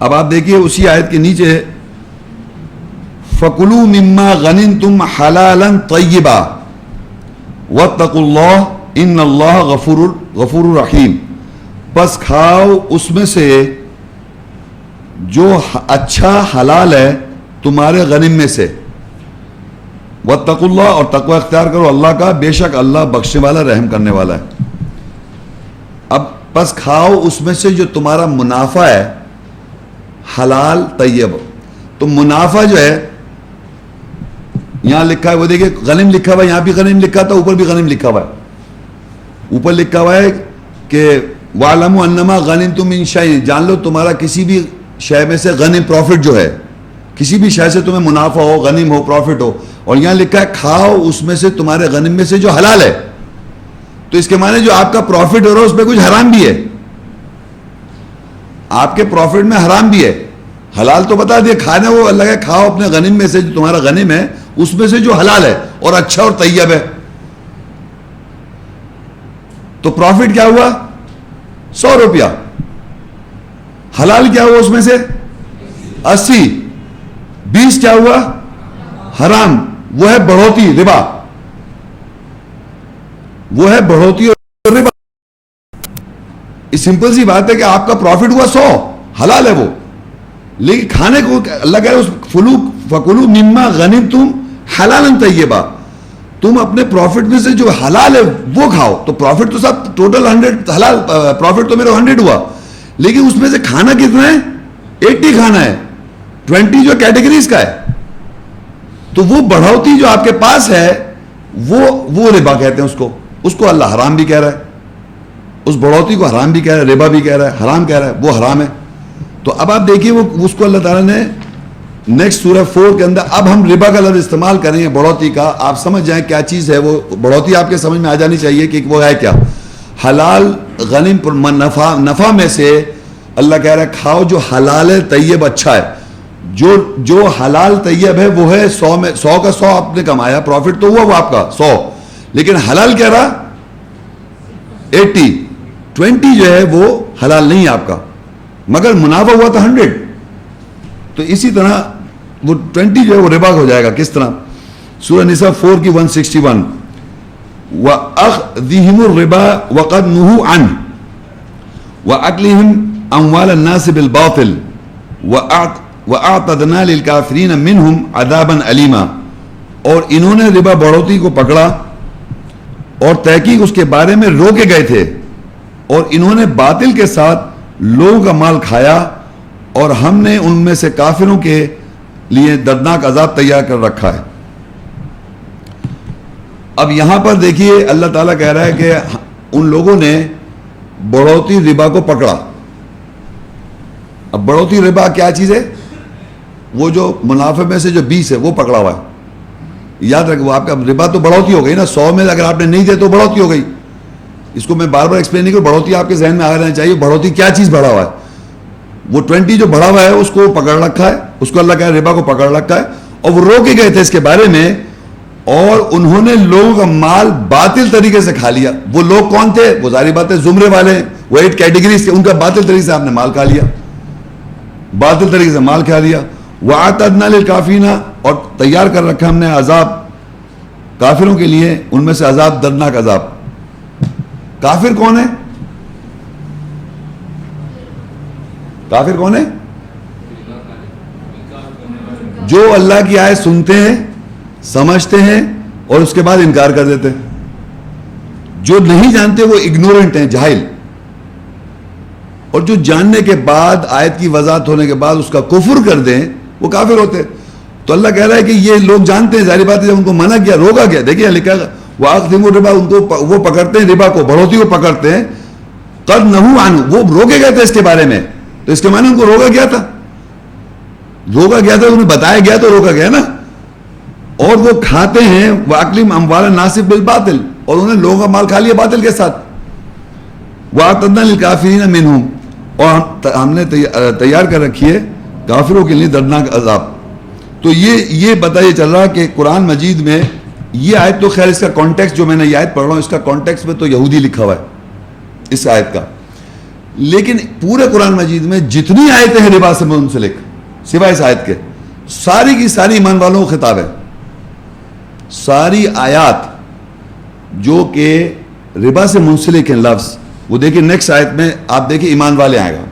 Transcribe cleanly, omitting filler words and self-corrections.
اب آپ دیکھیے اسی آیت کے نیچے فَكُلُوا مِمَّا غَنِمْتُمْ حَلَالًا طَيِّبًا وَاتَّقُوا اللَّهَ إِنَّ اللَّهَ غَفُورٌ رَحِيمٌ، پس کھاؤ اس میں سے جو اچھا حلال ہے تمہارے غنم میں سے، وَاتَّقُوا اللَّهَ، اور تقوی اختیار کرو اللہ کا، بے شک اللہ بخشنے والا رحم کرنے والا ہے۔ اب پس کھاؤ اس میں سے جو تمہارا منافع ہے حلال طیب، تو منافع جو ہے یہاں لکھا ہے، وہ دیکھیں غنم لکھا ہوا ہے، یہاں بھی غنم لکھا تھا، اوپر بھی غنم لکھا ہوا ہے، اوپر لکھا ہوا ہے کہ وَاعْلَمُوا أَنَّمَا غَنِمْتُم مِّن شَيْءٍ، جان لو تمہارا کسی بھی شے میں سے غنم پروفٹ جو ہے، کسی بھی شے سے تمہیں منافع ہو، غنم ہو، پروفٹ ہو، اور یہاں لکھا ہے کھاؤ اس میں سے تمہارے غنم میں سے جو حلال ہے، تو اس کے معنی جو آپ کا پروفٹ ہو رہا ہے اس میں کچھ حرام بھی ہے، آپ کے پروفٹ میں حرام بھی ہے، حلال تو بتا دیا کھانا، وہ اللہ کا کھاؤ اپنے غنم میں سے جو تمہارا غنم ہے اس میں سے جو حلال ہے اور اچھا اور طیب ہے، تو پروفٹ کیا ہوا 100 روپیہ، حلال کیا ہوا اس میں سے 80، 20 کیا ہوا حرام، وہ ہے بڑھوتی ربا، وہ ہے بڑھوتی اور ربا۔ اس سمپل سی بات ہے کہ آپ کا پروفٹ ہوا 100، حلال ہے وہ، لیکن کھانے کو اللہ کہہ رہا ہے فَكُلُوا مِمَّا غَنِمْتُمْ حَلَالًا طَيِّبًا، تم اپنے پروفٹ میں سے جو حلال ہے وہ کھاؤ، تو پروفٹ تو سب ٹوٹل 100 حلال، پروفٹ تو میرا 100 ہوا، لیکن اس میں سے کھانا کتنا ہے 80 کھانا ہے، 20 جو کیٹیگریز کا ہے، تو وہ بڑھوتی جو آپ کے پاس ہے وہ ربا کہتے ہیں اس کو اللہ حرام بھی کہہ رہا ہے، اس بڑھوتی کو حرام بھی کہہ رہا ہے، ربا بھی کہہ رہا ہے، حرام کہہ رہا ہے، وہ حرام ہے۔ تو اب آپ دیکھیے وہ اس کو اللہ تعالیٰ نے نیکسٹ سورہ 4 کے اندر، اب ہم ربا کا لفظ استعمال کریں گے بڑھوتی کا، آپ سمجھ جائیں کیا چیز ہے وہ بڑھوتی، آپ کے سمجھ میں آ جانی چاہیے کہ وہ ہے کیا۔ حلال غنم پر نفع میں سے اللہ کہہ رہا ہے کھاؤ جو حلال ہے طیب اچھا ہے، جو حلال طیب ہے وہ ہے 100 میں 100 کا 100 آپ نے کمایا، پروفٹ تو ہوا وہ آپ کا 100، لیکن حلال کہہ رہا 80، 20 جو ہے وہ حلال نہیں ہے آپ کا، مگر منافع ہوا تھا 100، تو اسی طرح وہ 20 جو ہے وہ ربا ہو جائے گا۔ کس طرح؟ سورہ نساء 4 کی 161، وَأَخْذِهِمُ الرِّبَا وَقَدْ نُهُوا عَنْهُ وَأَكْلِهِمْ أَمْوَالَ النَّاسِ بِالْبَاطِلِ وَأَعْتَدْنَا لِلْكَافِرِينَ مِنْهُمْ عَذَابًا أَلِيمًا، اور انہوں نے ربا بڑھوتی کو پکڑا اور تحقیق اس کے بارے میں روکے گئے تھے، اور انہوں نے باطل کے ساتھ لوگوں کا مال کھایا، اور ہم نے ان میں سے کافروں کے لیے دردناک عذاب تیار کر رکھا ہے۔ اب یہاں پر دیکھیے اللہ تعالیٰ کہہ رہا ہے کہ ان لوگوں نے بڑھوتی ربا کو پکڑا۔ اب بڑھوتی ربا کیا چیز ہے؟ وہ جو منافع میں سے جو 20 ہے وہ پکڑا ہوا ہے، یاد رکھو وہ آپ کا ربا تو بڑھوتی ہو گئی نا، 100 میں اگر آپ نے نہیں دیا تو بڑھوتی ہو گئی، اس کو میں بار بار ایکسپلین نہیں کروں، بڑھوتی آپ کے ذہن میں آ رہنا چاہیے، بڑھوتی کیا چیز بڑھا ہوا ہے، وہ 20 جو بڑھا ہوا ہے اس کو پکڑ رکھا ہے، اس کو اللہ کہہ ربا کو پکڑ رکھا ہے، اور وہ روکے گئے تھے اس کے بارے میں، اور انہوں نے لوگوں کا مال باطل طریقے سے کھا لیا۔ وہ لوگ کون تھے؟ وہ ظاہری بات ہے زمرے والے، وہ 8 کیٹیگریز تھے، ان کا باطل طریقے سے آپ نے مال کھا لیا، باطل طریقے سے مال کھا لیا۔ وَأَعْتَدْنَا لِلْكَافِرِينَ، اور تیار کر رکھا ہم نے عذاب کافروں کے لیے، ان میں سے عذاب دردناک عذاب۔ کافر کون ہے؟ کافر کون ہے؟ جو اللہ کی آیت سنتے ہیں، سمجھتے ہیں اور اس کے بعد انکار کر دیتے ہیں، جو نہیں جانتے وہ اگنورنٹ ہیں، جاہل، اور جو جاننے کے بعد آیت کی وضاحت ہونے کے بعد اس کا کفر کر دیں وہ کافر ہوتے ہیں۔ تو اللہ کہہ رہا ہے کہ یہ لوگ جانتے ہیں، ظاہری بات ہے جب ان کو منع کیا، روکا گیا، دیکھیے لکھا ہے وَأَخْذِهِمُ الرِّبَا، ان کو وہ پکڑتے ہیں ربا کو، بڑھوتی کو پکڑتے ہیں، قَدْ نَهُوا عَنْهُ، وہ روکے گئے تھے اس کے بارے میں، تو اس کے معنی ان کو روکا گیا تھا، انہیں بتایا گیا تو روکا گیا نا، اور وہ کھاتے ہیں وَأَكْلِهِمْ أَمْوَالَ النَّاسِ بِالْبَاطِلِ، اور انہوں نے لوگوں کا مال کھا لیا باطل کے ساتھ۔ وَأَعْتَدْنَا لِلْكَافِرِينَ مِنْهُمْ، اور ہم نے تیار کر رکھی ہے کافروں کے لیے دردناک عذاب۔ تو یہ پتہ یہ چل رہا کہ قرآن مجید میں یہ آیت تو خیر اس کا کانٹیکسٹ جو میں نے یہ آیت پڑھ رہا ہوں اس کا کانٹیکسٹ میں تو یہودی لکھا ہوا ہے اس آیت کا، لیکن پورے قرآن مجید میں جتنی آیتیں ہیں ربا سے منسلک سوائے اس آیت کے، ساری کی ساری ایمان والوں کو خطاب ہے. ساری آیات جو کہ ربا سے منسلک ہیں لفظ، وہ دیکھیں نیکسٹ آیت میں آپ دیکھیں ایمان والے آئے گا.